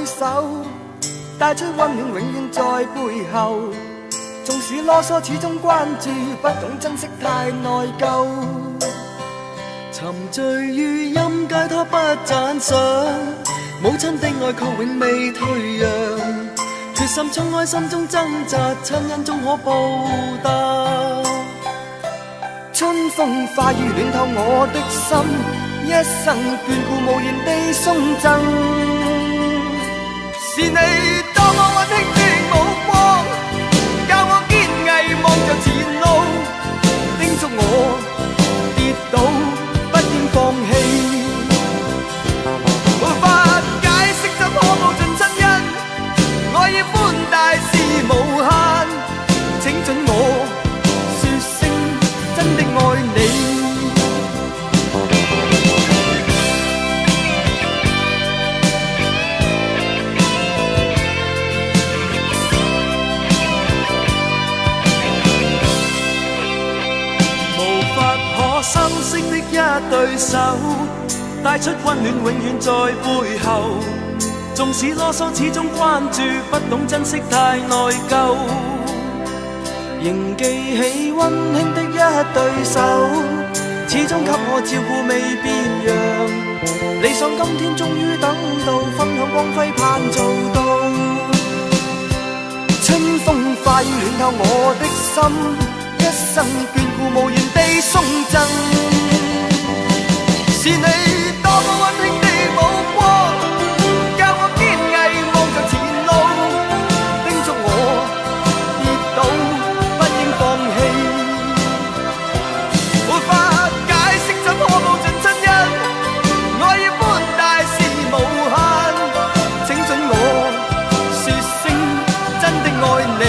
手，帶出溫暖永遠在背後。縱使囉嗦，始終關注，不懂珍惜太內疚。沉醉於音階，他不讚賞，母親的愛卻永未退讓。決心衝開心中掙扎，親恩終可報答。春風化雨暖透我的心，一生眷顧無言地送贈。是你多麼溫馨的目光，教我堅毅望着前路，叮囑我跌倒不應放棄。無法解釋怎可報盡親恩，愛意寬大是無限，請准我說聲真的愛你。深色的一對手，帶出溫暖永遠在背後。縱使囉嗦，始終關注，不懂珍惜太內疚。仍記起溫馨的一對手，始終給我照顧未變樣。理想今天終於等到，分享光輝盼做到。春風化雨暖透我的心，一生眷顧無言地送贈。是你多麼溫馨的目光，教我堅毅望着前路，叮囑我跌倒不應放棄。沒法解釋怎可報盡親恩，愛意寬大是無限，請准我說聲真的愛你。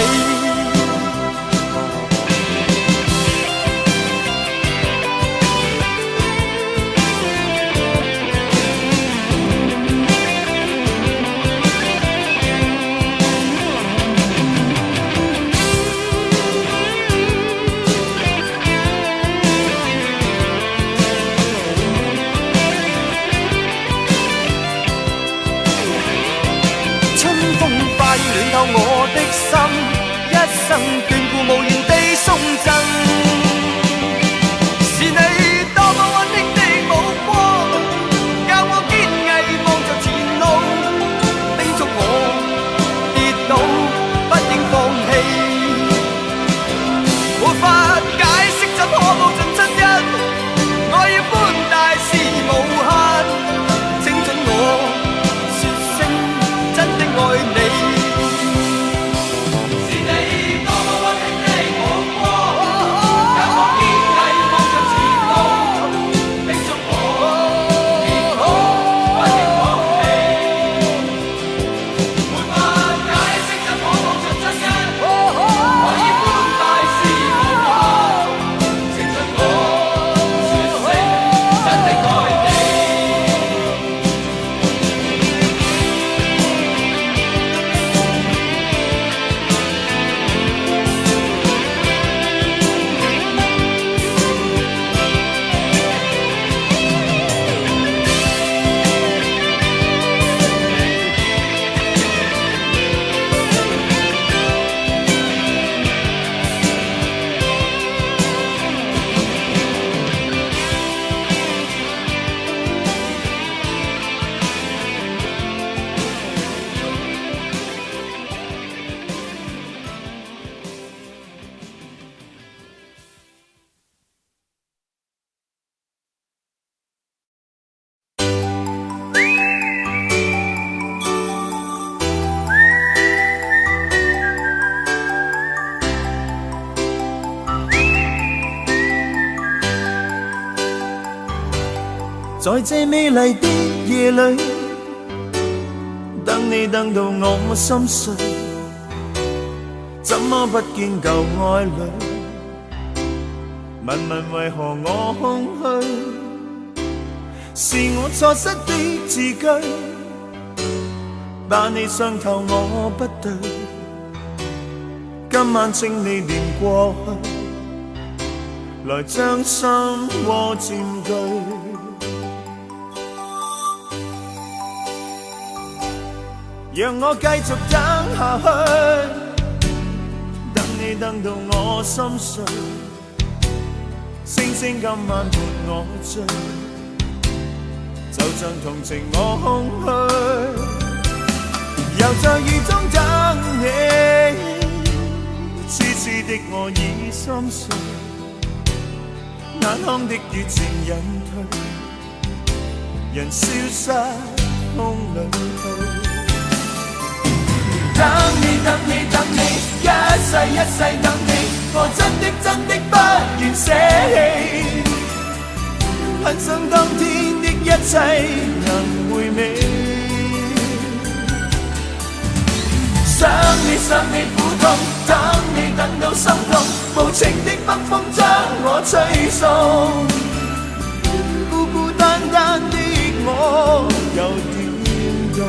暖透我的心，一生眷顧無言地送贈。是你多麼溫馨的目光，教我堅毅望着前路，叮囑我跌倒不應放棄。沒法解釋怎可報盡親恩，愛意寬大是無限，請准我說聲真的愛你。在這美麗的夜裏，等你等到我心碎，怎麼不見舊愛侶？問問為何我空虛？是我錯失的字句，把你傷透我不對。今晚請你念過去，來將心窩佔據。讓我繼續等下去，等你等到我心碎，星星今晚伴我醉，就像同情我空虛，又在雨中等你，痴痴的我已心碎，眼眶的熱情隱退，人消失風裏去。等你等你等你，一世一世等你，我真的不願捨棄，很想當天的一切能回味，想你苦痛，等你等到心痛，無情的北風將我吹送，孤孤單單的我又點動？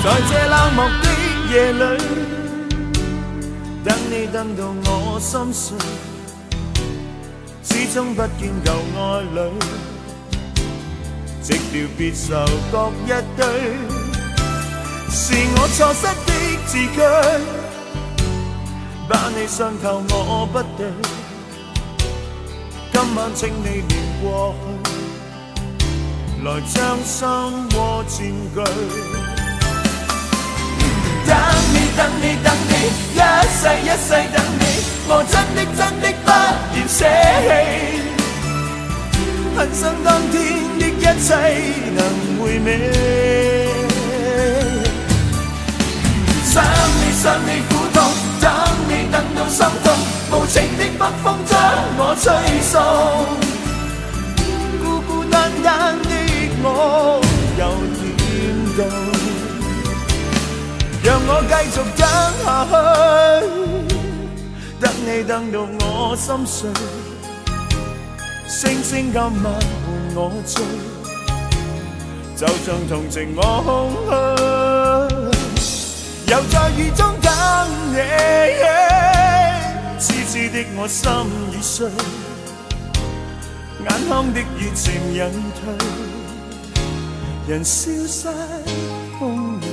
在這冷漠的夜裏，等你等到我心碎，始終不見舊愛侶，寂寥別愁各一堆，是我錯失的字句，把你傷透我不對，今晚請你念過去，來將心窩佔據。等你等你，一世一世等你，我真的不願捨棄，很想當天的一切能回味，想你苦痛，等你等到心痛，無情的北風將我吹送，孤孤單單的我又點動？讓我繼續等下去，等你等到我心碎，星星今晚伴我醉，就像同情我空虛，又在雨中等你，痴痴的我心已碎，眼眶的熱情隱退，人消失風裏。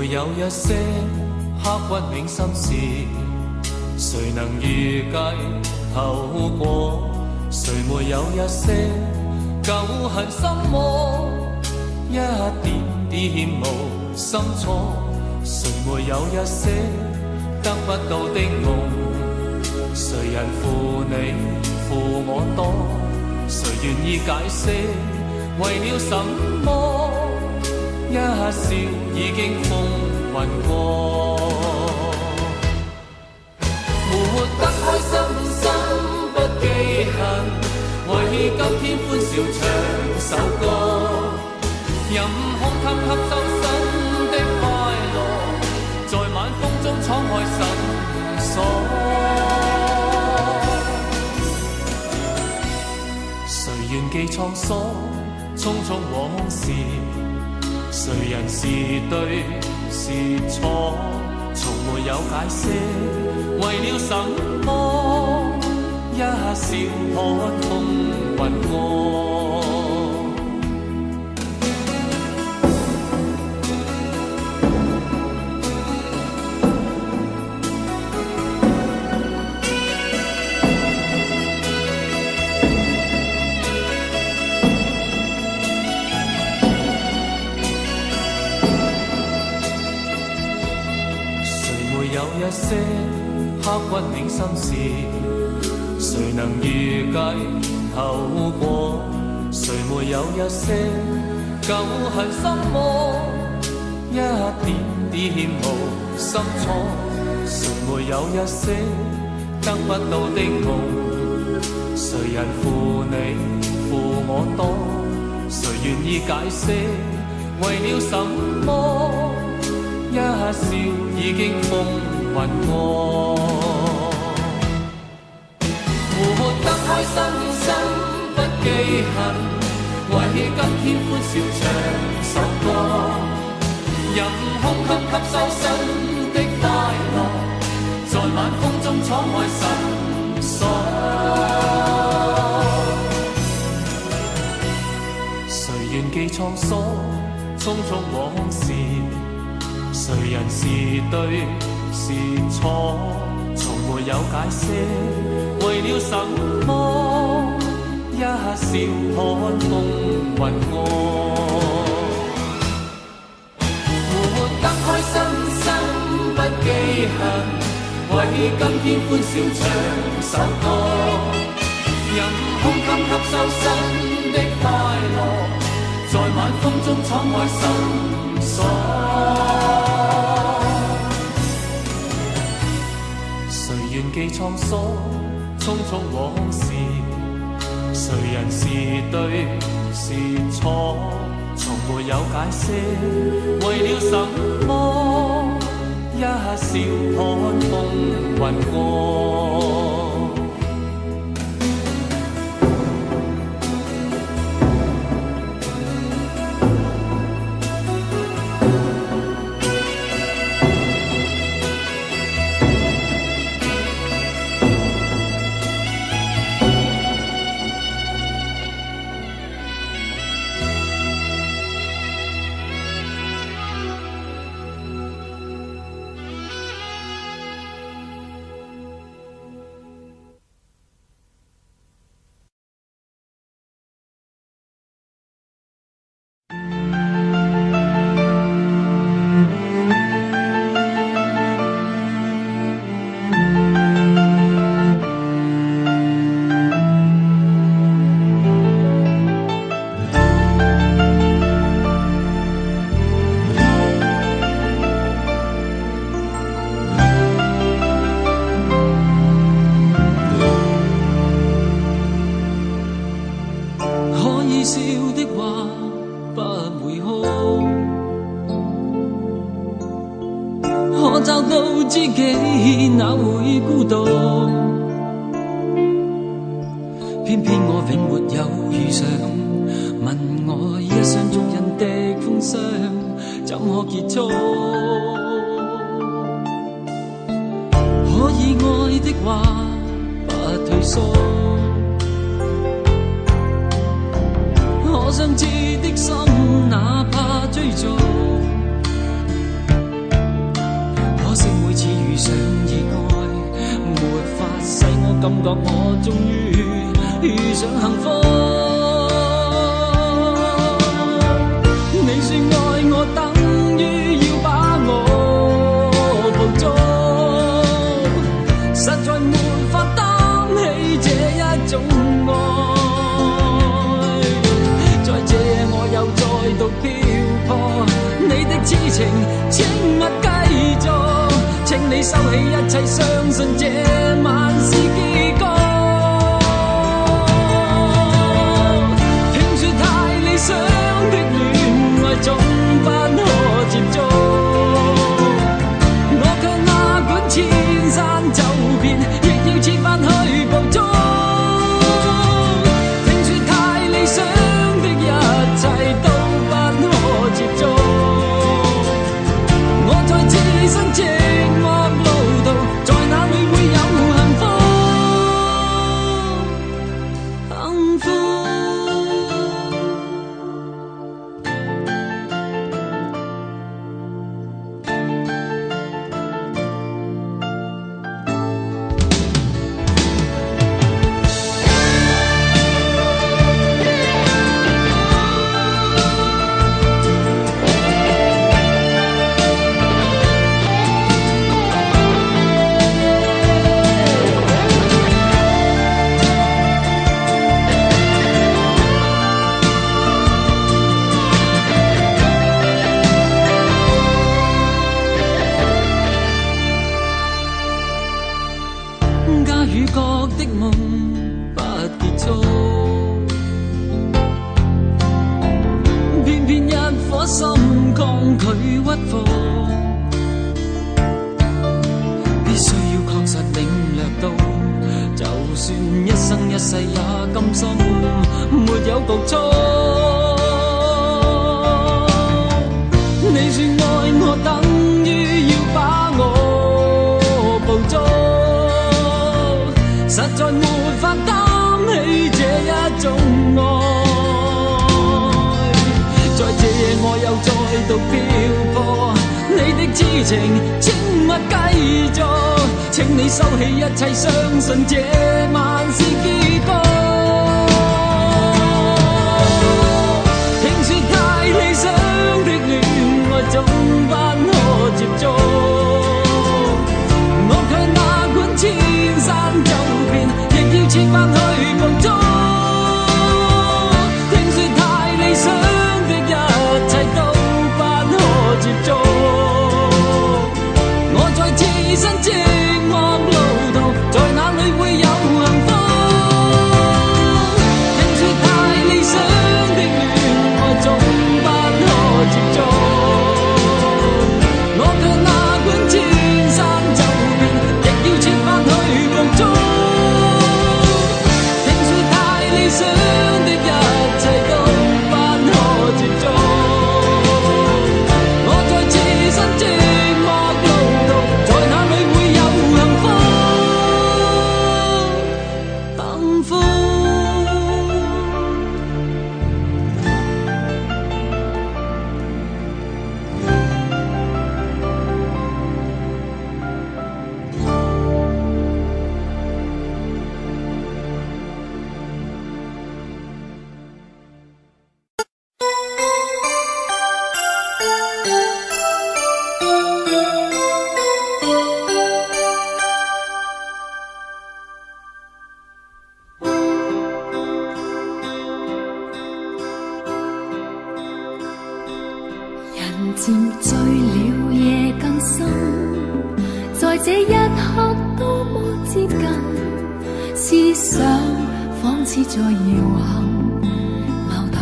有一些刻骨銘心事，誰能預計透過？誰沒有一些舊恨心魔，一點點無心錯？誰沒有一些得不到的夢？誰人負你負我多？誰願意解釋為了什麼？一笑已經風雲過，活得開心心不記恨，為今天歡笑唱首歌，任空吸收新的快樂，在晚風中敞開心鎖。誰願記滄桑，匆匆往事。谁人是对是错，从没有解释。为了什么，一笑看风云过。有一些刻骨铭心事，谁能预计後果？誰沒有一些舊恨心魔，一點點無心錯？誰沒有一些得不到的夢？誰人負你負我多？誰願意解釋為了什麼？一笑已經風雲過，活得開心心不記恨，為今天歡笑唱首歌，任空吸吸收新的快樂，在晚風中敞開心鎖。誰願記滄桑，匆匆往事？誰人是對是錯，從沒有解釋，為了什麼？一笑看風雲過，活得開心心不記恨，為今天歡笑唱首歌，任空間吸收新的快樂，在晚風中敞開心鎖。願記滄桑，匆匆往事。誰人是對是錯，從沒有解釋，為了什麼？一笑看風雲過。聽說太理想的一切都不可接觸。心，沒有局促。你說愛我等於要把我捕捉，實在沒法擔起這一種愛。在這夜我又再度漂泊，你的痴情請勿繼續，請你收起一切，相信這晚是結局。聽說太理想的戀愛總不可接觸，我卻哪管千山走遍，亦要設法去捕捉。聽說太理想的一切都不可接觸，我在自身寂寞路途，在哪裏會有幸福？聽說太理想的戀愛總不可接觸，我卻哪管千山走遍，亦要設法去捕捉。聽說太理想的一切都不可接觸，我在自身寂寞路途，在哪裏會有幸福？幸福。人漸醉了，夜更深，在這一刻多麼接近，思想仿似在遙行，矛盾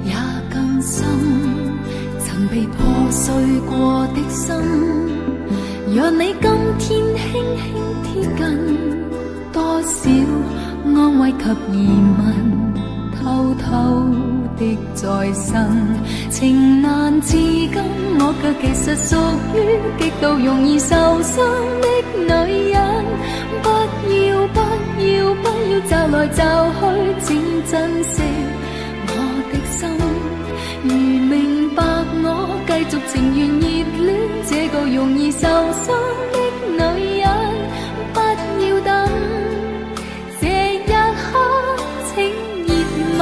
也更深。曾被破碎過的心，讓你今天輕輕貼近，多少安慰及疑問，偷偷的在身，情難自禁，我卻其實屬於極度容易受傷的女人。不要不要不要驟來驟去，請珍惜我的心。如明白我繼續情願熱戀這個容易受傷的女人，不要等這一刻，請熱吻。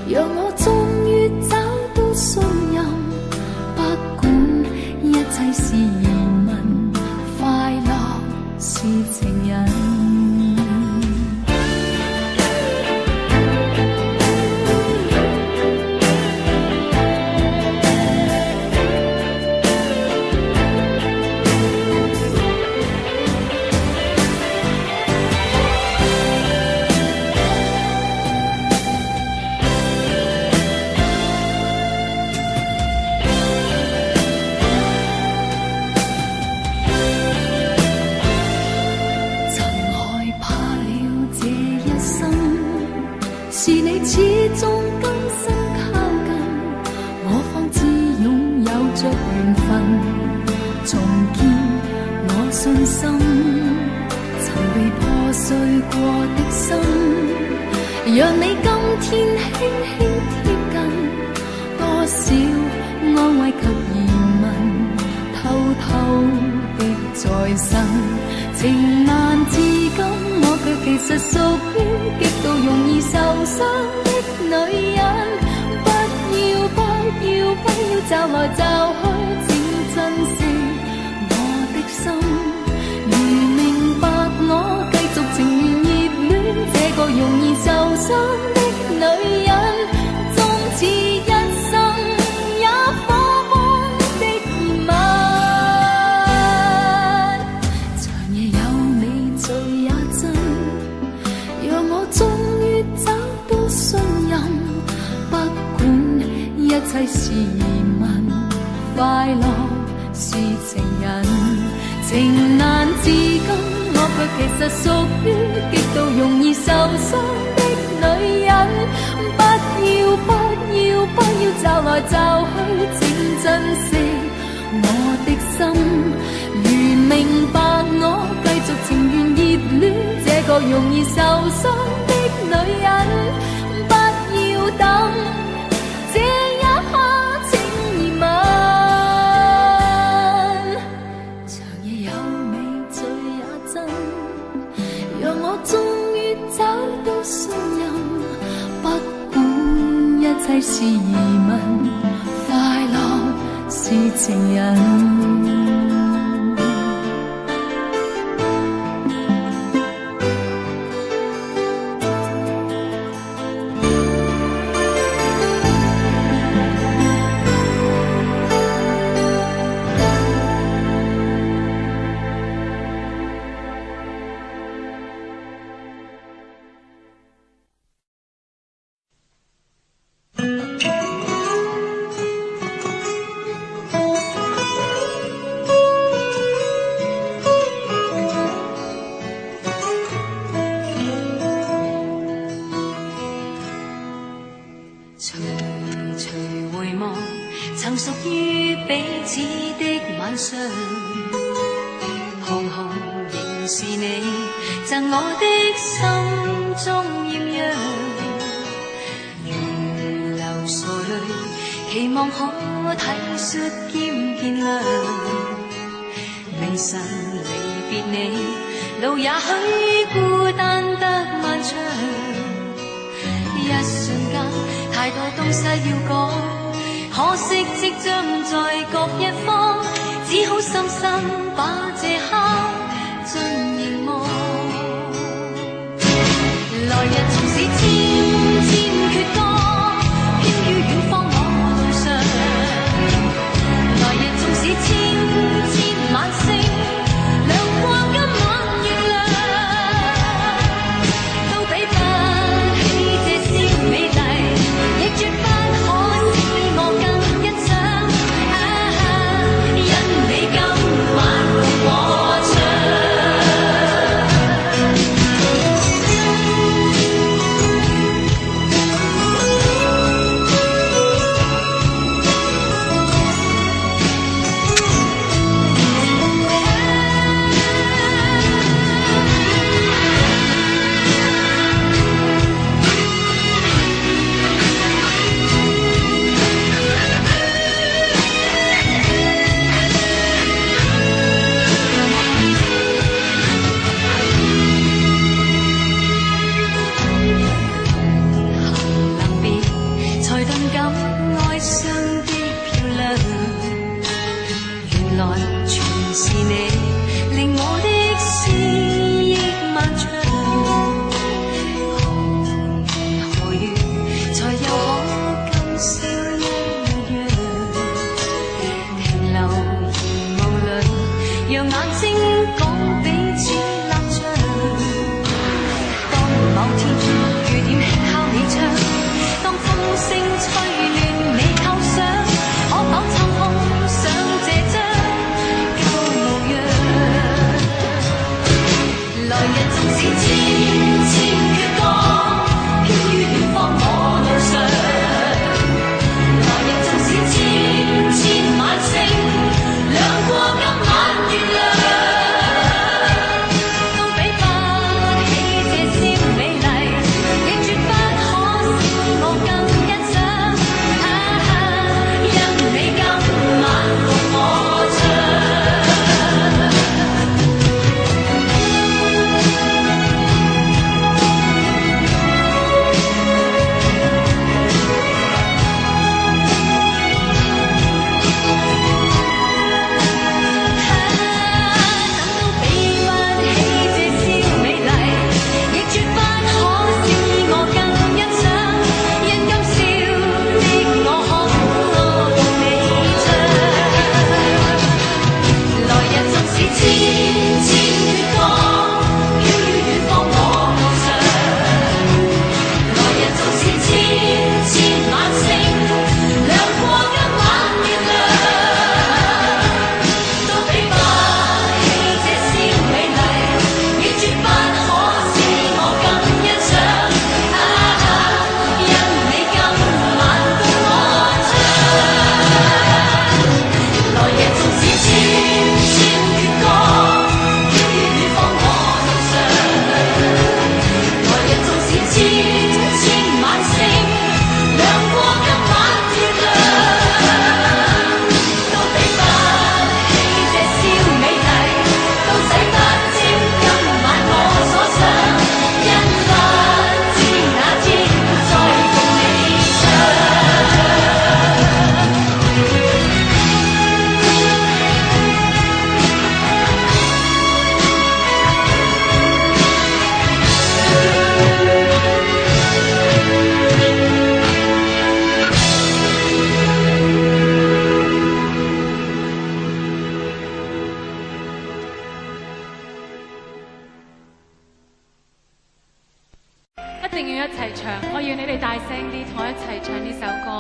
讓我終於找到信任，不管一切是疑問，快樂是情人。是你始終甘心靠近，我方知擁有着緣分，重建我信心。曾被破碎過的心，讓你今天輕輕貼近，多少安慰及疑問，偷偷的在身，情難自禁，我卻其實屬於極度容易受傷的女人。不要不要不要驟來驟去，請珍惜我的心。如明白我繼續情願熱戀這個容易受傷的女人，終此一生也火般的熱吻。長夜有你醉也真，讓我終於找到信任，不管一切是疑問，快樂是情人。情難自禁，我卻其實屬於極度容易受傷的女人。不要不要不要驟來驟去，請珍惜我的心。如明白我，繼續情願熱戀這個容易受傷的女人。不要等，這一刻請移問。長夜有美，醉也真，讓我終於找到信任。不管一切是疑問，快樂是情人。曾屬於彼此的晚上，紅紅仍是你贈我的心中豔陽，如流傻淚，期望可體恤兼見諒。明晨離別你，路也許孤單得漫長，一瞬間太多東西要講。可惜即將在各一方，只好深深把這刻盡凝望。來日縱使千千闕歌，飄於遠方我路上。來日縱使千千晚星，亮過今晚月亮，都比不起這宵美麗，亦絕不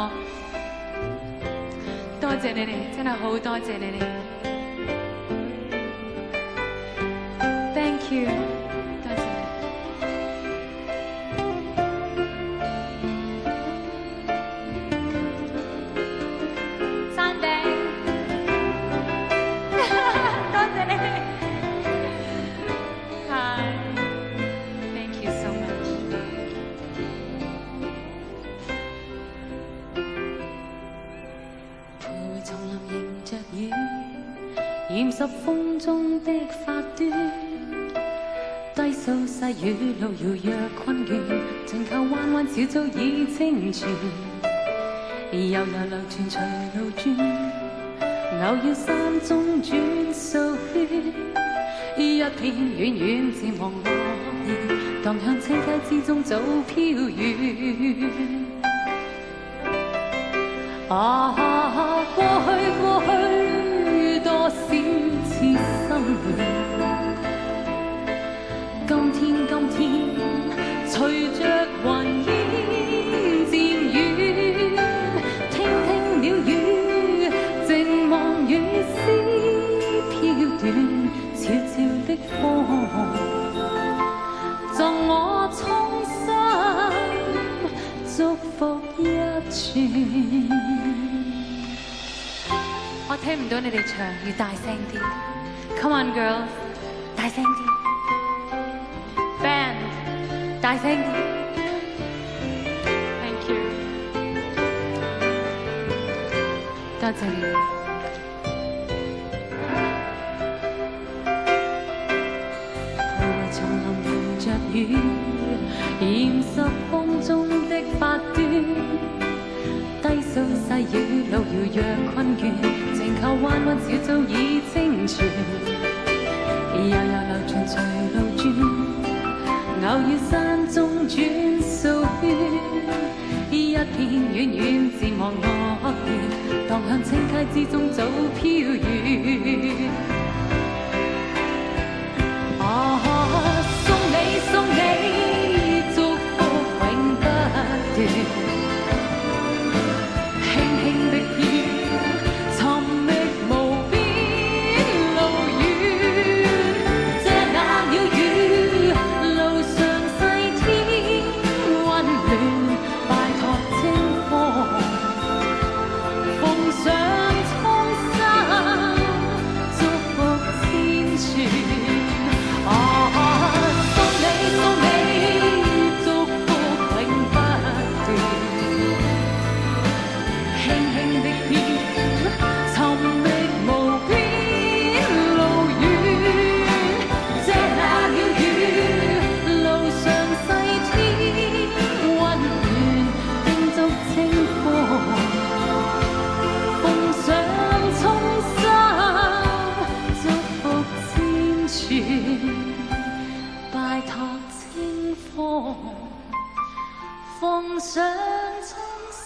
我。多謝你哋，真係好多謝你哋。Thank you， 多謝。山頂，多謝你哋。Hi，thank you so much。陪叢林迎着雨，染濕風中的髮端。低訴細雨，路遙若困倦，盡靠彎彎小早已清泉。悠悠流傳隨路轉，偶要山中轉數圈。一片遠遠漸望落葉，蕩向清溪之中早飄遠。啊，過去多少次生活，今天隨着雲煙漸遠，聽鳥語，靜望雨絲飄斷，悄悄的風贈我衷心祝福一串。我聽唔到你哋唱，要大聲啲。Come on girls， 大聲啲。Band， 大聲啲。Thank you， 多謝你。陪叢林迎着雨，染濕風中的髮端。低訴細雨，路遙若困倦，靜靠彎彎小早已清泉。悠悠流傳隨路轉，偶遇山中轉數圈。一片遠遠漸望落葉，蕩向清溪之中早飄遠。啊，送你祝福永不斷。拜託清風，奉上衷心。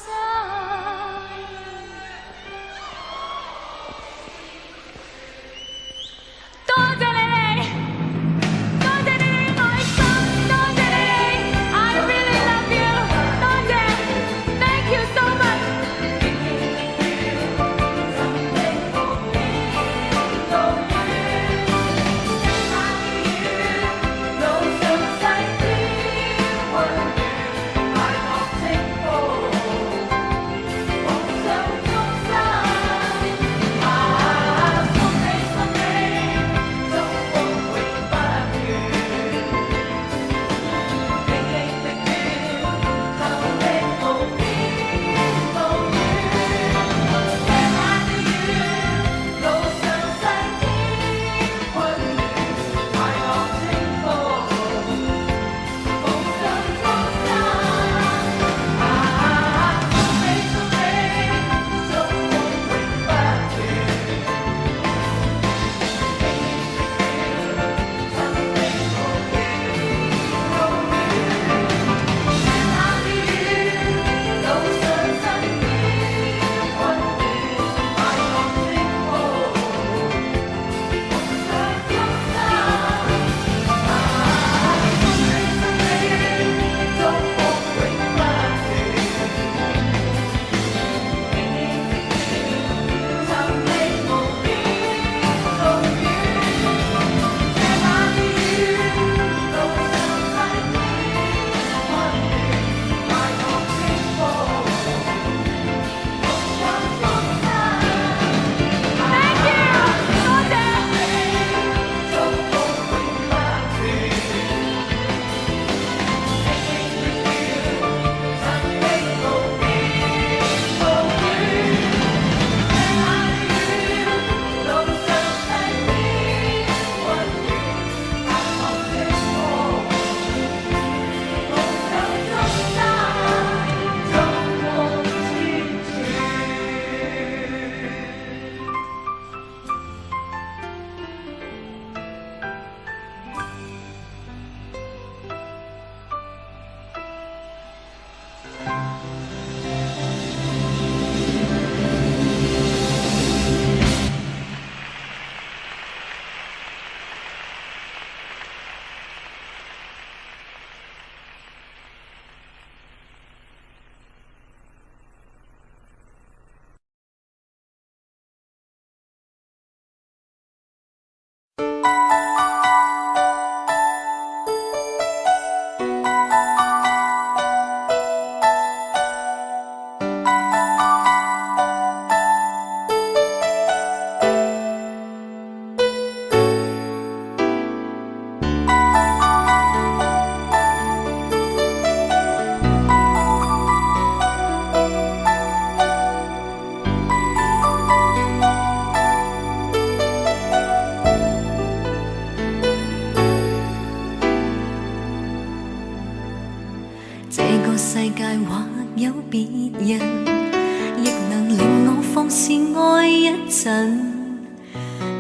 放肆愛一陣，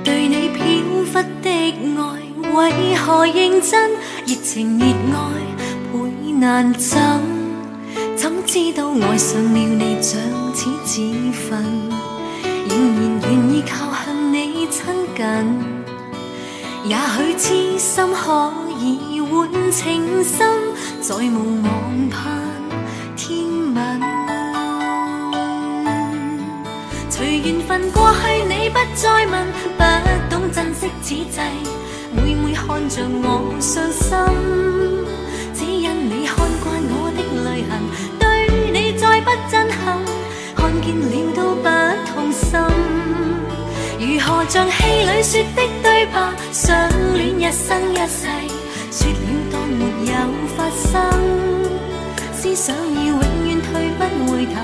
對你飄忽的愛為何認真？熱情熱愛倍難枕，怎知道愛上了你像似自焚，仍然願意靠向你親近。也許痴心可以換情深，再無望盼天問。隨緣分過去你不再問，不懂珍惜此際，每每看着我傷心，只因你看慣我的淚痕，對你再不震撼，看見了都不痛心。如何像戲裏說的對白，相戀一生一世，說了當沒有發生，思想要永遠退不回頭，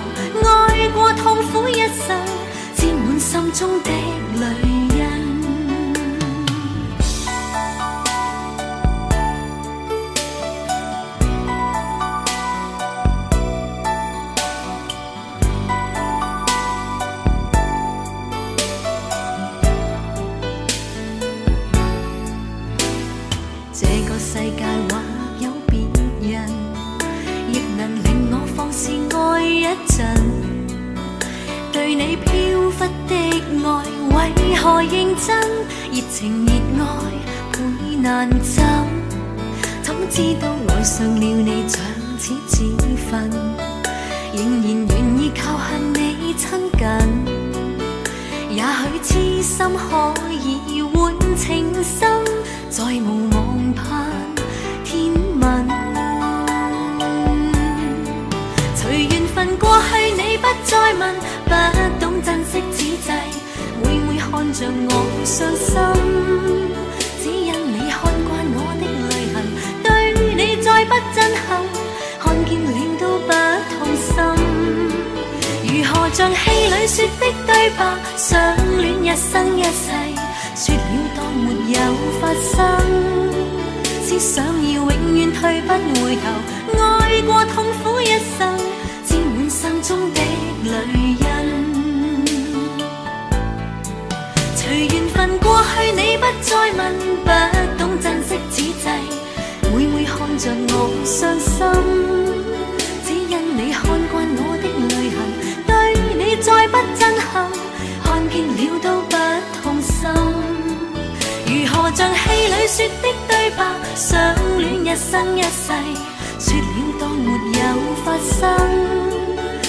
愛過痛苦一生，沾滿心中的淚印。這個世界或有別人，亦能令我放肆愛一陣。對你飄忽的愛為何認真？熱情熱愛倍難枕，怎知道愛上了你像似自焚，仍然願意靠向你親近。也許痴心可以換情深，再無望盼天問。隨緣分過去你不再問，不懂珍惜此際，每每看着我傷心，只因你看慣我的淚痕，對你再不震撼，看見了都不痛心。如何像戲裏說的對白，相戀一生一世，說了當沒有發生，思想要永遠退不回頭，愛過痛苦一生，沾滿心中的淚印。隨緣分過去你不再問，不懂珍惜此際，每每看着我傷心，只因你看慣我的淚痕，對你再不震撼，看見了都不痛心。如何像戲裏說的對白，相戀一生一世，說了當沒有發生，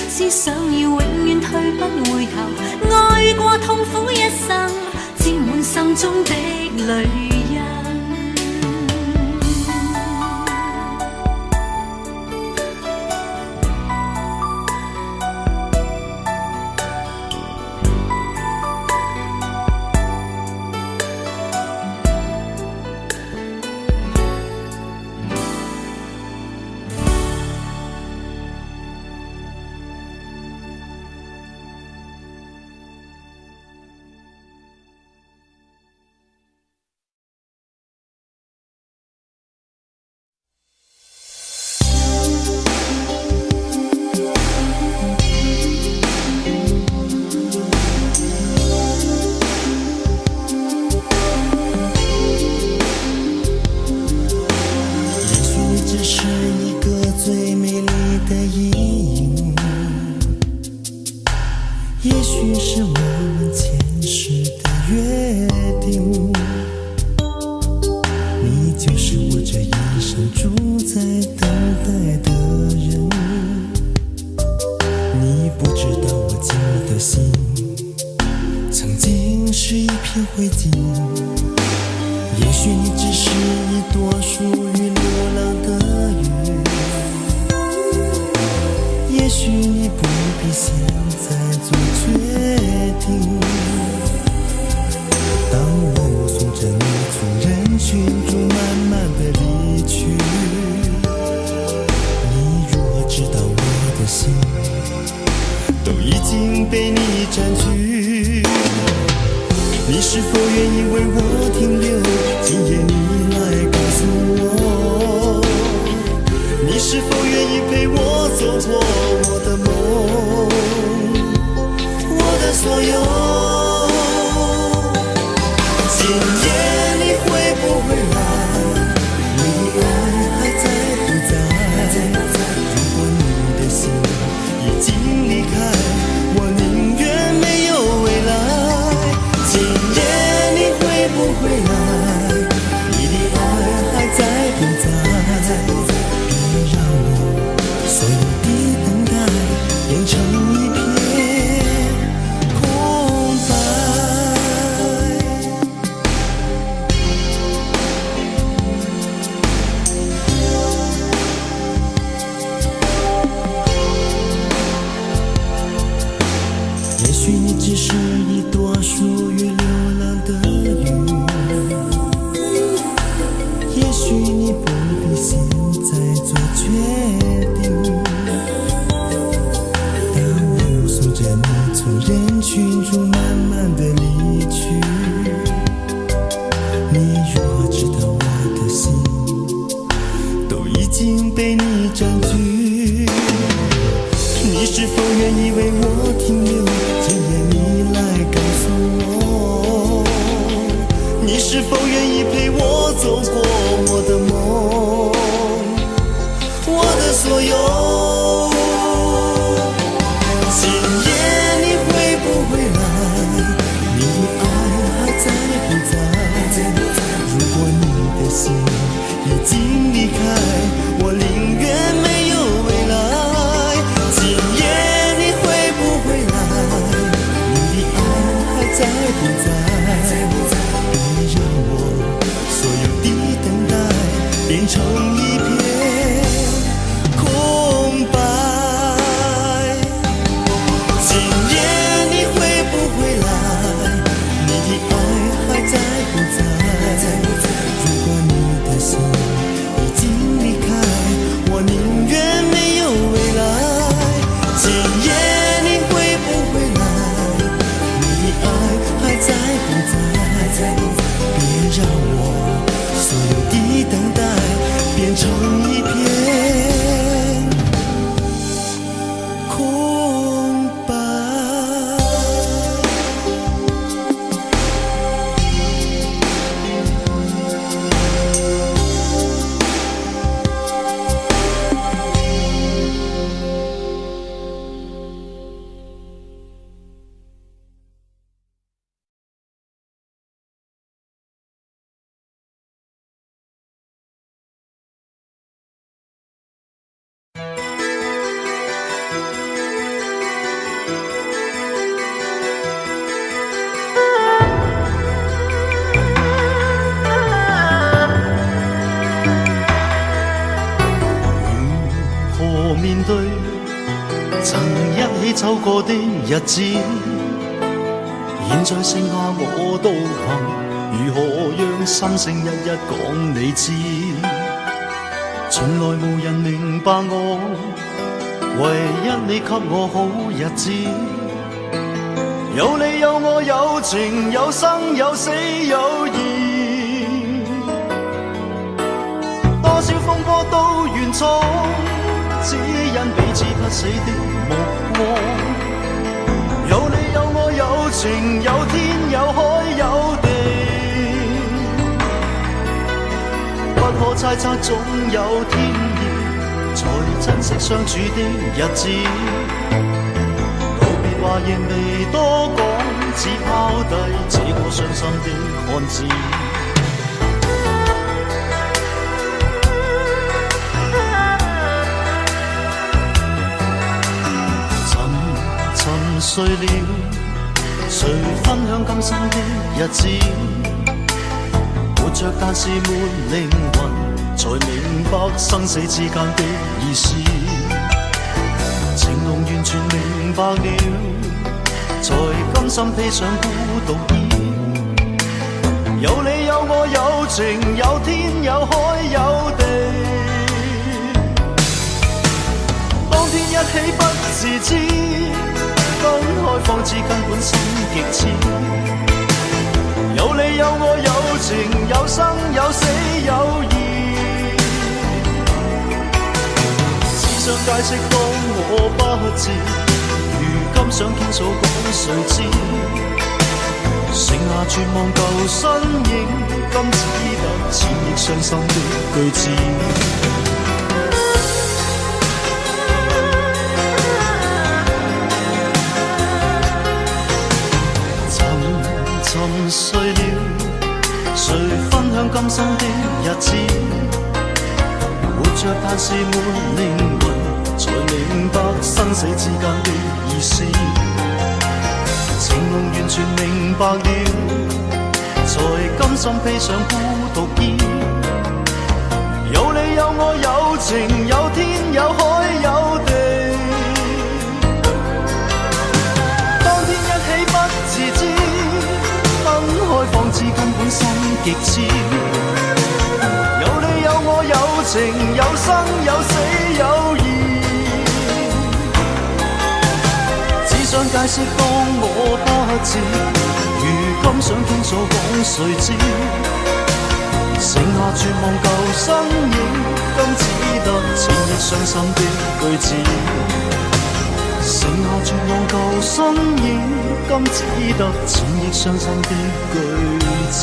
思想要永遠退不回頭，愛過痛苦一生，沾滿心中的淚印。所也许你只是一朵属于流浪的云，也许你不必现在做决定。当我送着你从人群中慢慢的离去，你若知道我的心都已经被你占据，你是否愿意为我停留？今夜你来告诉我，你是否愿意陪我走过我的梦，我的所有。今夜你会不会来？你的爱还在不在？如果你的心已经离开，我宁愿没有未来。今夜你会不会来？你的爱还在不在？别让我所有的等待变成一片空白。今夜你会不会来？你的爱还在不在？如果你的心已经离开，我宁愿没有未来。今夜你会不会来？你的爱还在不在？别让我所有的等待变成一片空白。面對曾一起走過的日子，現在剩下我獨行，如何讓心聲一一講你知？從來無人明白我，唯一你給我好日子，有你有我有情有生有死有義，多少風波都願闖，只因彼此不死的目光。有你有我有情有天有海有地，不可猜測總有天意，才珍惜相處的日子。告別話仍未多講，只拋低這個傷心的漢子。睡了，誰分享今生的日子？活着但是沒靈魂，才明白生死之間的意思。情濃完全明白了，才甘心披上孤獨衣。有你有我有情有天有海有地，當天一起不自知，分開方知根本心極痴。有你有我有情有生有死有義，只想解釋當我不智，如今想傾訴講誰知？剩下絕望舊身影，今只得千億傷心的句子。沉睡了，誰分享今生的日子？活着但是沒靈魂，才明白生死之間的意思。情濃完全明白了，才甘心披上孤獨衣。有你有我有情有天有海有地，當天極致。有你有我有情有生有死有義，只想解釋當我不智，如今想傾訴講誰知？剩下絕望舊身影，今只得淺憶傷心的句子。剩下絕望舊身影，今只得淺憶傷心的句子。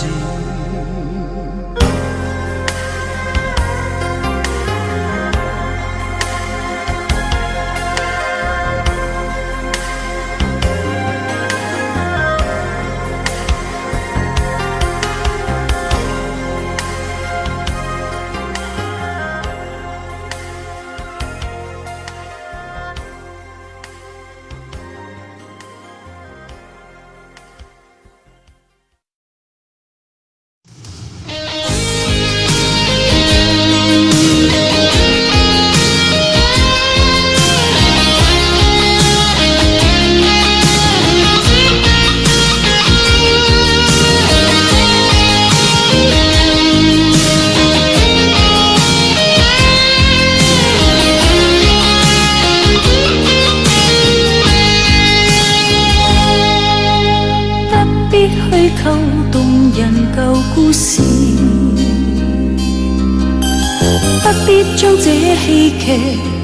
不必將這戲劇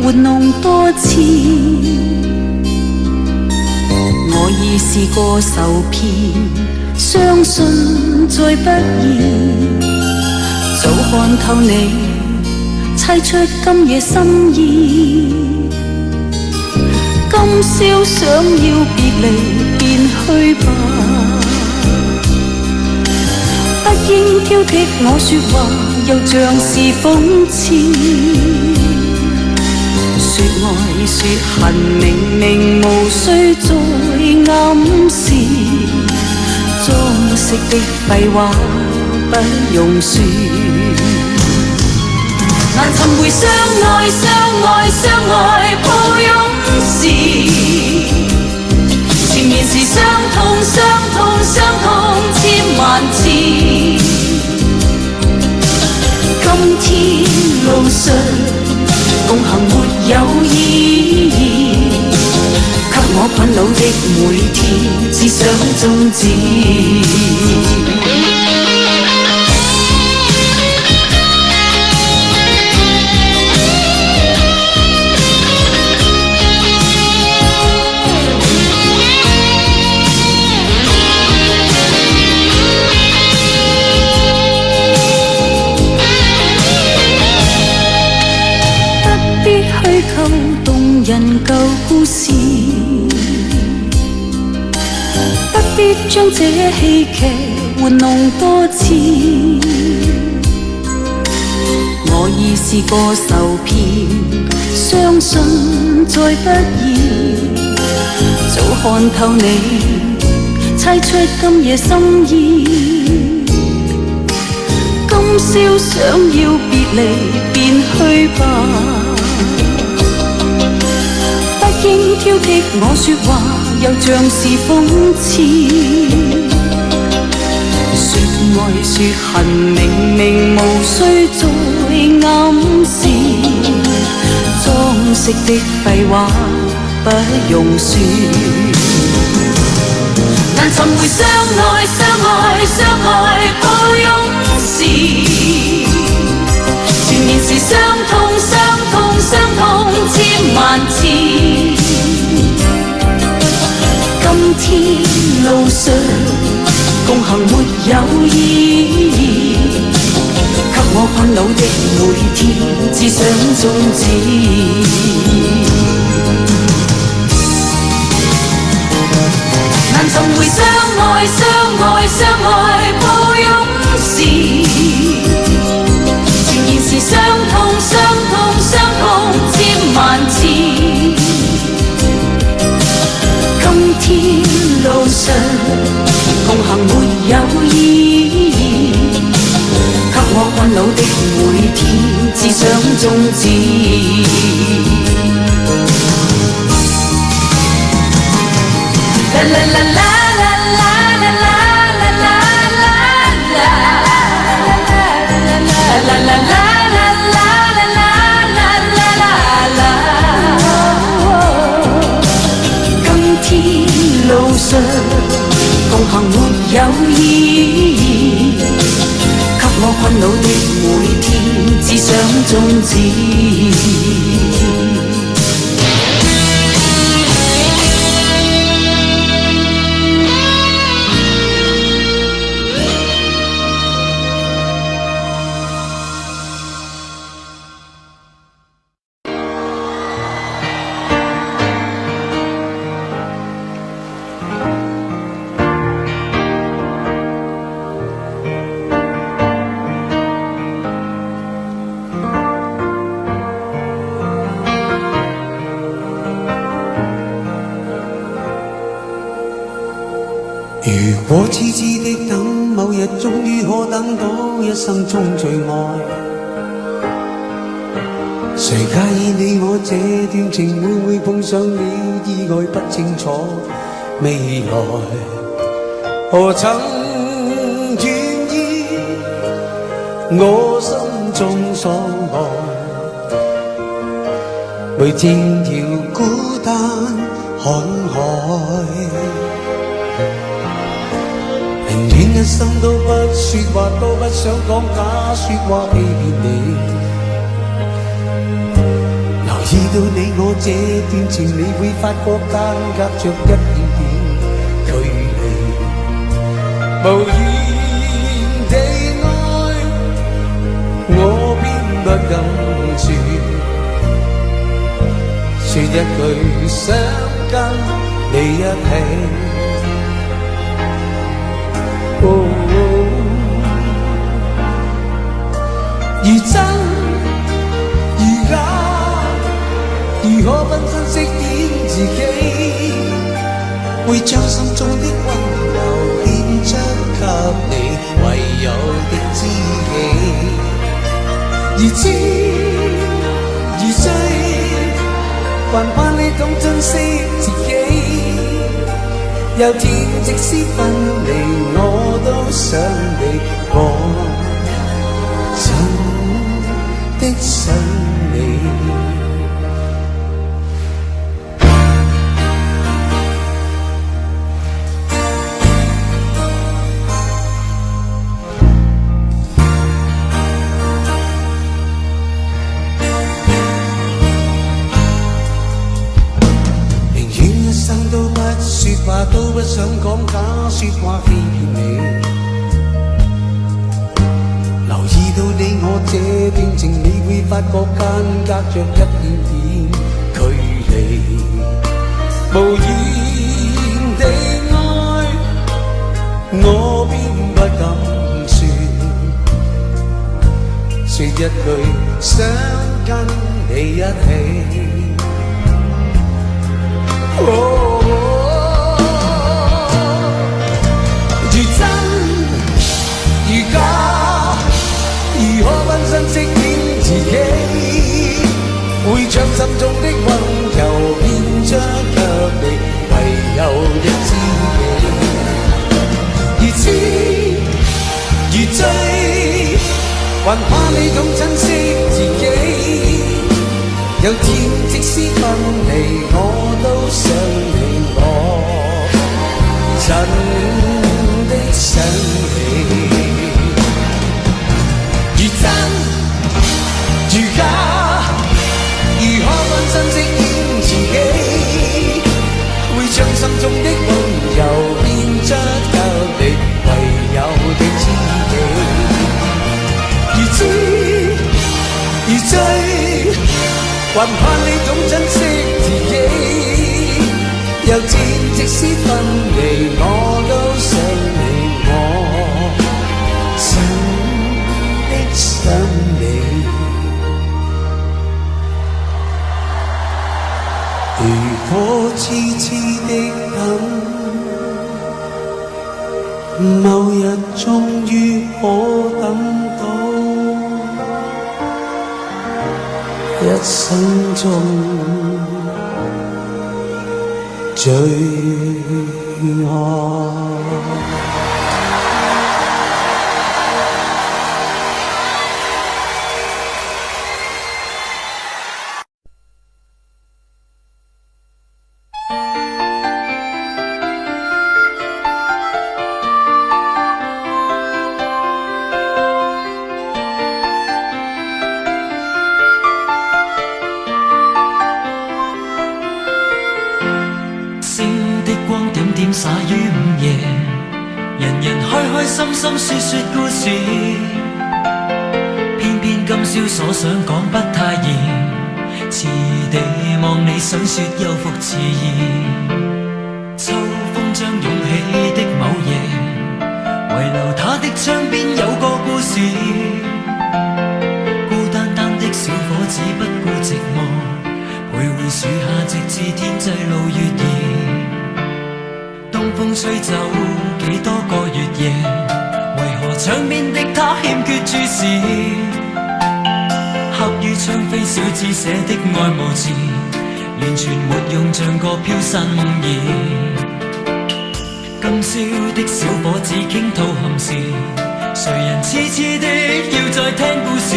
玩弄多次，我已試過受騙，相信再不易。早看透你，猜出今夜心意。今宵想要別離，便去吧。不應挑剔我說話，又像是諷刺。說愛說恨，明明無需再暗示。裝飾的廢話不用說，難尋回相愛相愛相愛抱擁時，前面是傷痛傷痛傷痛千萬次。今天路上共行沒有意義，給我困惱的每天只想終止。動人舊故事，不必將這戲劇玩弄多次。我已試過受騙，相信再不易。早看透你，猜出今夜心意。今宵想要別離，便去吧。應挑剔我說話，又像是諷刺。說愛說恨，明明無需再暗示。裝飾的廢話不用說，難尋回相愛相愛相愛抱擁時，前面是傷痛傷痛傷痛千萬次。今天路上共行沒有意義，給我困惱的每天只想終止。難尋回相愛相愛相愛抱擁時，前面是傷痛傷痛傷痛千萬次。今天路上共行沒有意義，給我困惱的每天只想終止。啦啦啦啦啦啦啦啦啦啦啦。路上共行沒有意義，給我困惱的每天，只想終止。如果痴痴的等，某日終於可等到一生中最愛，誰介意你我這段情會唔會碰上了意外？不清楚未來，何曾願意我心中所愛，每天要孤單看海。寧願一生都不說話，都不想講假說話欺騙你。留意到你我這段情，你會發覺間隔着一點點距離。無言地愛，我偏不敢說，說一句想跟你一起。如真如假，如何分身飾演自己，會將心中的溫柔獻出給你，唯有的知己。如知如醉，還盼你懂珍惜自己。有天即使分離，我都想你，我真的想你。都不想講假說話欺騙你，留意到你我這段情，你會發覺間隔着一點點距離。無言地愛，我偏不敢說一句想跟你一起。如真如假，如何分身飾演自己，會將心中的溫柔變出給你，唯有的知己。如痴如醉，還怕你懂珍惜自己。有天即使分離，我都想你，我真的想你。如真如假，如何分身飾演自己，會將心中的溫柔變出給你，唯有的知己。如知如醉，還怕你懂珍惜自己。有天即使分離，我都想你，我真的想你。如果痴痴的等，某日終於可等到一生中最愛。點灑於午夜，人人開開心心說說故事，偏偏今宵所想講不太易，遲地望你想說又復遲疑。秋風將湧起的某夜，遺留他的窗邊有個故事，孤單單的小伙子不顧寂寞，徘徊樹下直至天際露月兒。東風吹走幾多個月夜，為何窗邊的他欠缺注視？刻於窗扉小子寫的愛無字，完全沒用，像個飄散夢兒。今宵的小伙子傾吐憾事，誰人痴痴的要再聽故事？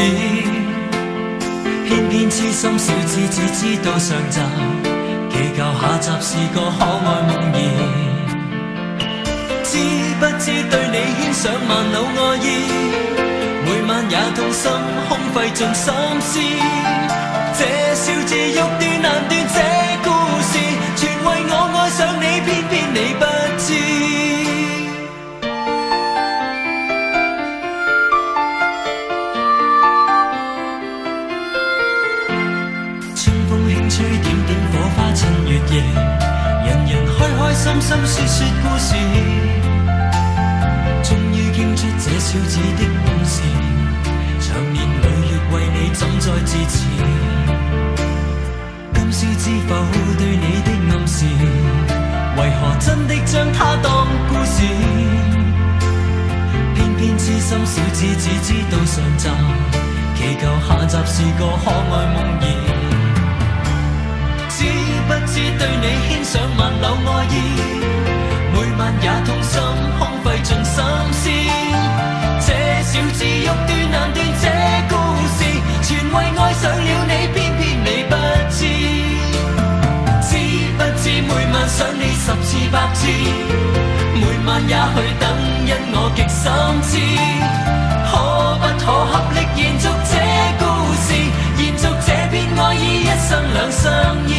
偏偏痴心小子只知道上集，祈求下集是個可愛夢兒。知不知對你牽上萬縷愛意，每晚也痛心空費盡心思。這小子欲斷難斷這故事，全為我愛上你，偏偏你不知。春風輕吹點點火花襯月夜，人人開開心心說說故事，終於傾出這小子的故事，長年累月為你怎再支持？今宵知否對你的暗示，為何真的將它當故事？偏偏痴心小子只知道上集，祈求下集是個可愛夢兒。知不知對你牽上萬縷愛意，每晚也痛心空費盡心思。這小子欲斷難斷這故事，全為愛上了你，偏偏你不知。知不知每晚想你10次100次，每晚也去等，因我極心知。可不可合力延續這故事，延續這片愛意，一生兩相依。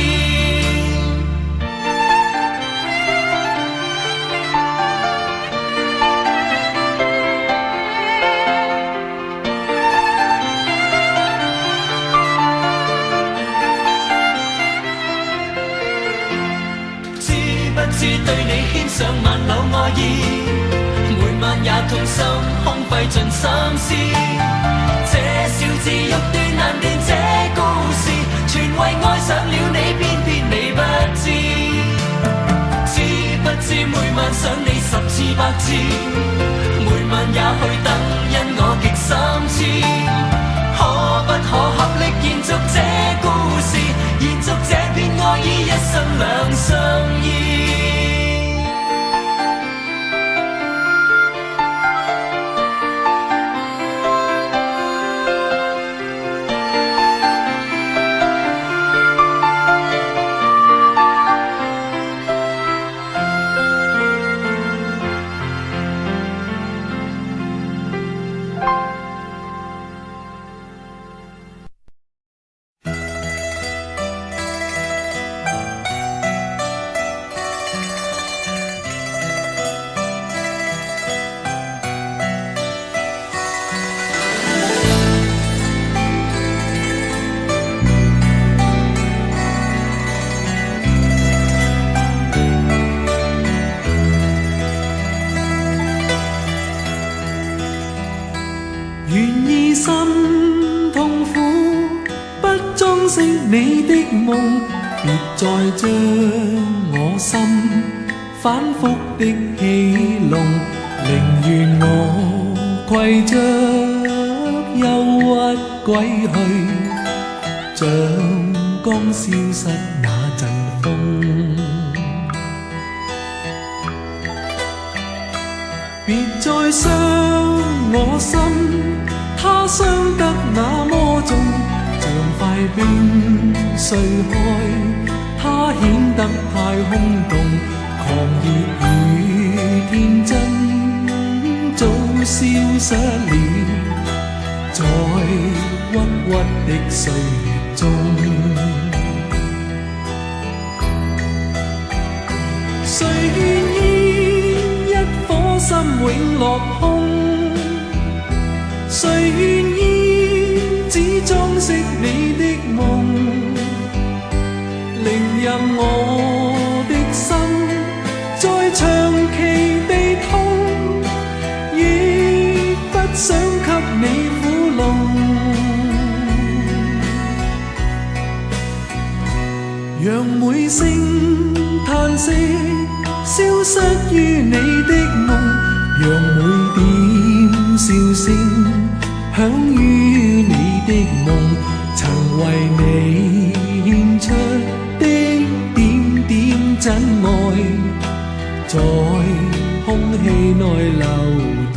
知對你牽上萬縷愛意，每晚也痛心空費盡心思。這小子欲斷難斷這故事，全為愛上了你，偏偏你不知。知不知每晚想你10次100次，每晚也去等，因我極心知。可不可合力延續這故事，延續這片愛意，一生兩相依。你的夢，別再將我心反覆的戲弄，寧願我攜着憂鬱歸去，像剛消失那陣風。別再傷我心，它傷得那麼重，像塊冰碎開，它顯得太空洞，狂熱與天真早消失了，在鬱鬱的歲月中。誰願永落空。誰願意只裝飾你的夢，令任我的心再長期地痛，亦不想給你苦弄。讓每聲嘆息消失於你的夢，讓每點笑聲響於你的夢，曾為你獻出的點點真愛，在空氣內流動。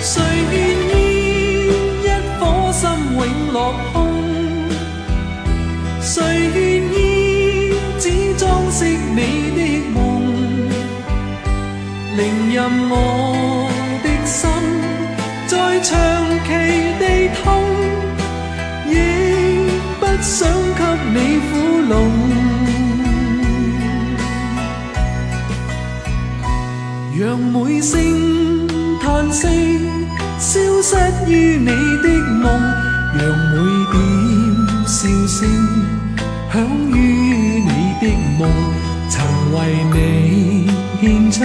誰願意一顆心永落空？誰願意只裝飾你的夢？令任我的心再長期地痛，亦不想給你苦弄。讓每聲嘆息消失於你的夢，讓每點笑聲響於你的夢，曾為你獻出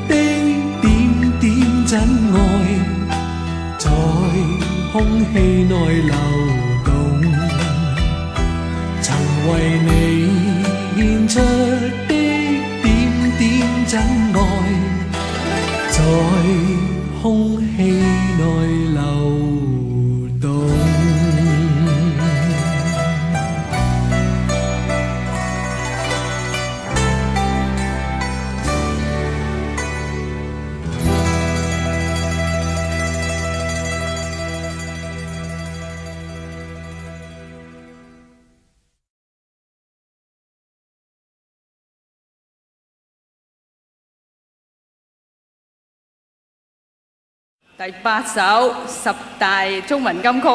的點點真愛，在空氣內流動，曾為你獻出的點點真愛，在空氣內流動。第8首10大中文金曲。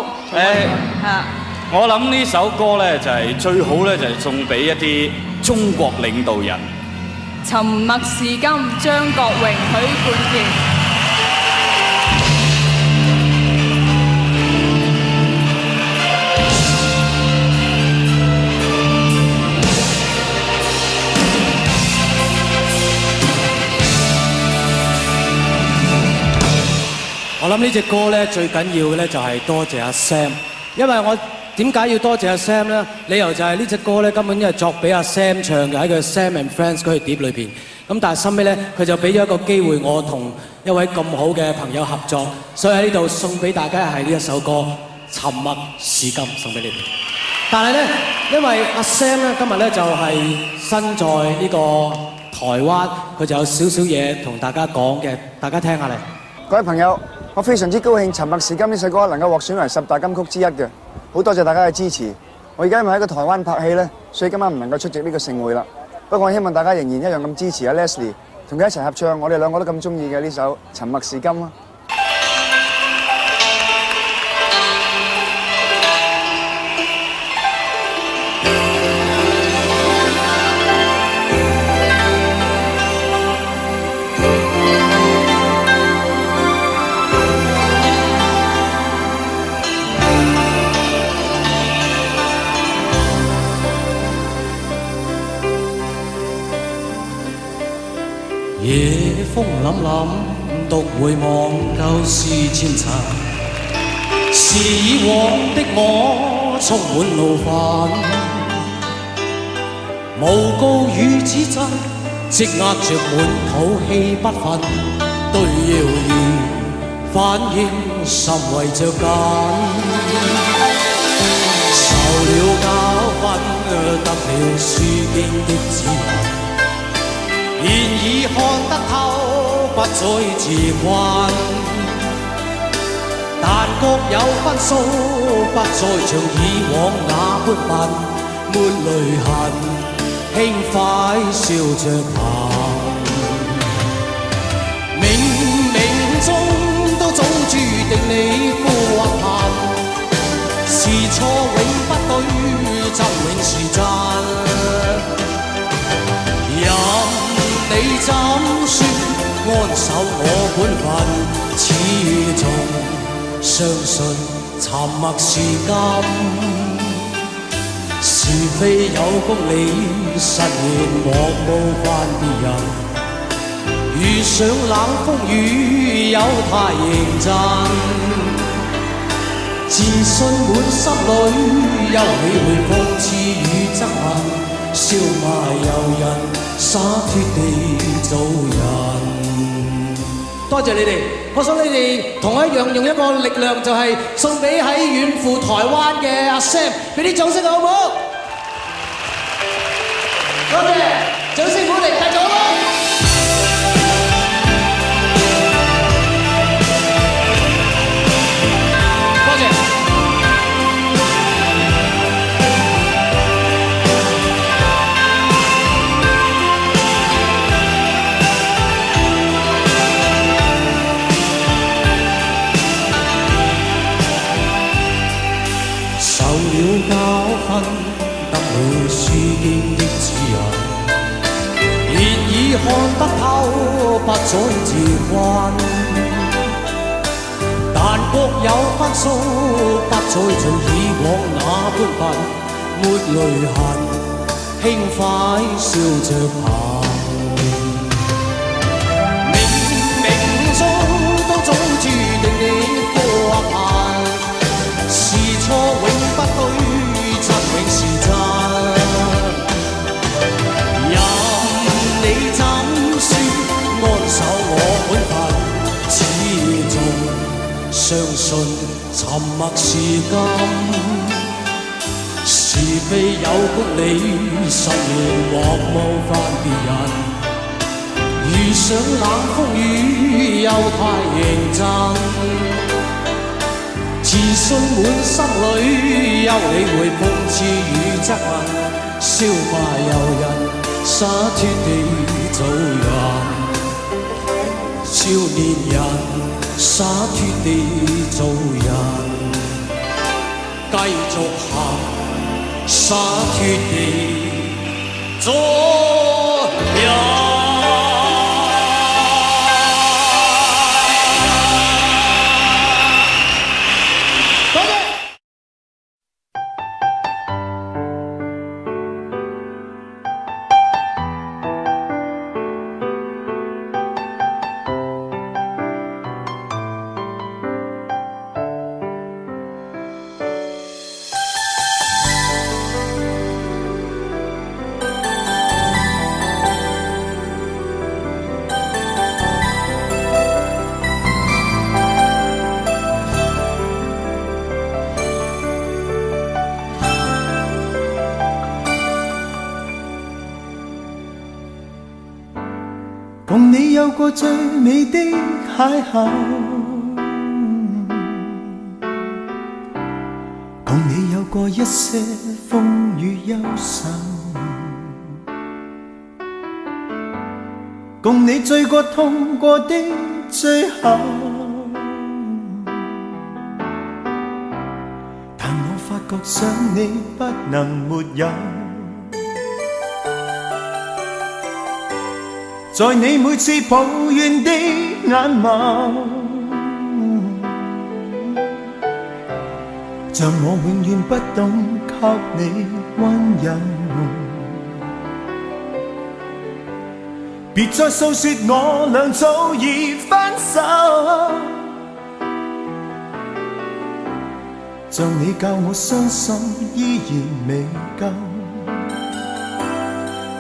我諗呢首歌咧就係最好咧，就係送俾一啲中國領導人。沉默是金，張國榮、許冠傑。我諗呢隻歌咧最緊要嘅咧就係多謝阿 Sam， 因為我點解要多謝阿 Sam 咧？理由就係呢隻歌咧根本係作俾阿 Sam 唱嘅，喺佢 Sam and Friends 嗰條碟裏邊。咁但係後尾咧佢就俾咗一個機會我同一位咁好嘅朋友合作，所以喺呢度送俾大家係呢一首歌《沉默是金》送俾你哋。但係咧，因為阿 Sam 咧今日咧就係身在呢個台灣，佢就有少少嘢同大家講嘅，大家聽下嚟。各位朋友，我非常之高興《沉默是金》呢首歌能夠獲選為10大金曲之一嘅，好多謝大家嘅支持。我而家因為喺個台灣拍戲咧，所以今晚唔能夠出席呢個盛會啦。不過我希望大家仍然一樣咁支持阿 Leslie， 同佢一齊合唱我哋兩個都咁中意嘅呢首《沉默是金》啊！夜風凜凜，獨回望舊事前塵，是以往的我充滿怒憤，無告與指責，積壓着滿肚氣不忿，對謠言反應甚為着緊，受了教訓，得了書經的指引。然已看得透，不再自困。但各有分數，不再像以往那般笨，沒淚痕，輕快笑着行。冥冥中都早注定你富或貧，是錯永不對，則永是真。任你怎說，安守我本分，始終相信沉默是金，是非有公理，實現莫冒犯別人。遇上冷風雨，有太認真，自信滿心裏，休理會諷刺與質問，笑罵由人，灑脱地做人。多謝你哋，我想你哋同我一樣用一個力量，就係送俾喺遠赴台灣嘅阿 Sam， 俾啲掌聲好唔好？多謝，掌聲鼓勵，繼續啦！多謝。受了教訓，得了書經的指引，現已看得透，不再自困。但各有分數，不再像以往那般笨，沒淚痕，輕快笑着行。冥冥中都早注定你富或貧，是錯永不對，則永是真。任你怎說，安守我本分，始終相信沉默是金，是非有公理，實現莫冒犯別人。遇上冷風雨，又太認真。自信滿心裏，休理會諷刺與質問，笑罵由人，灑脱地做人。少年人，灑脱地做人，繼續行，灑脱地做人。共你有過最美的邂逅，共你有過一些風雨憂愁，共你醉過痛過的最後，但我發覺想你不能沒有。在你每次抱怨的眼眸，像我永遠不懂給你溫柔。別再訴說我倆早已分手，像你教我傷心依然未夠，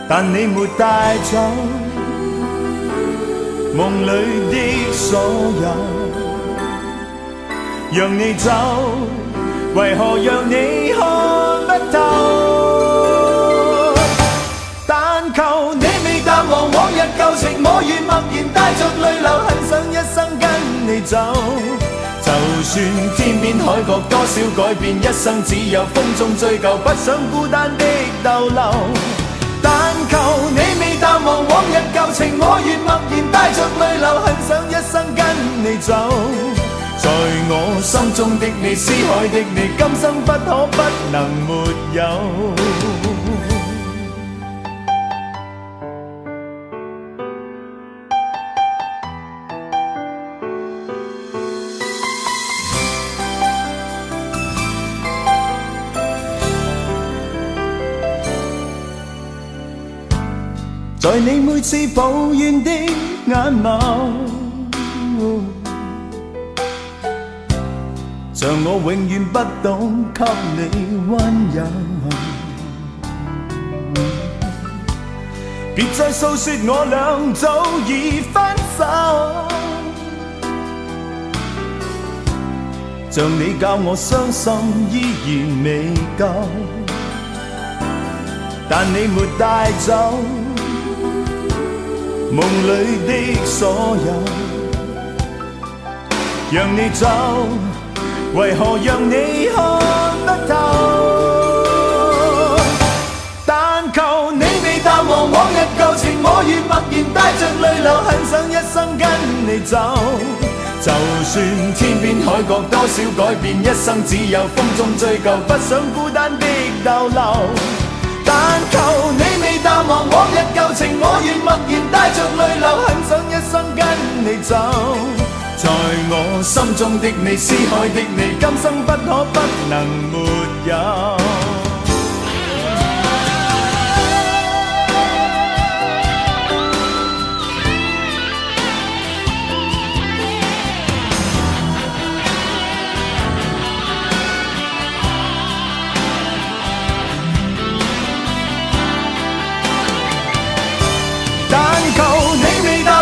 但你沒帶走夢裏的所有，讓你走，為何讓你看不透？但求你未淡忘往日舊情，我願默然帶着淚流，很想一生跟你走，就算天邊海角多少改變，一生只有風中追究，不想孤單的逗留。但求你未淡忘往日舊情，我願默然帶着淚流，很想一生跟你走。在我心中的你，思海的你，今生不可不能沒有。在你每次抱怨的眼眸，像我永遠不懂給你溫柔。別再訴說我倆早已分手，像你教我傷心依然未夠，但你沒帶走夢裏的所有，讓你走，為何讓你看不透？但求你未淡忘往日舊情，我願默然帶着淚流，很想一生跟你走。就算天邊海角多少改變，一生只有風中追究，不想孤單的逗留。但求你未淡忘往日舊情，我願默然帶着淚流，很想一生跟你走。在我心中的你，思海的你，今生不可不能沒有。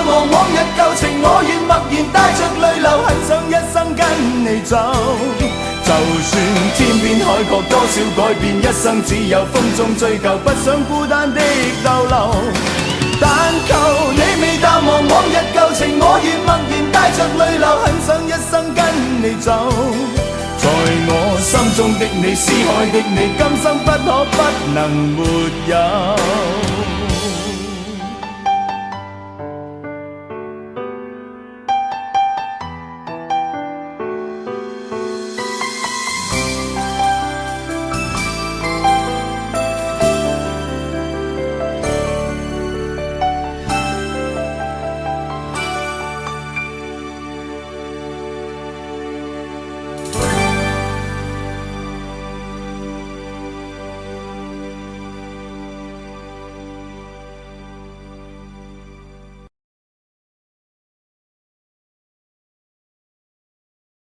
往日舊情，我願默然帶着淚流，很想一生跟你走。就算天邊海角多少改變，一生只有風中追究，不想孤單的逗留。但求你未淡忘往日舊情，我願默然帶着淚流，很想一生跟你走。在我心中的你，思海的你，今生不可不能沒有。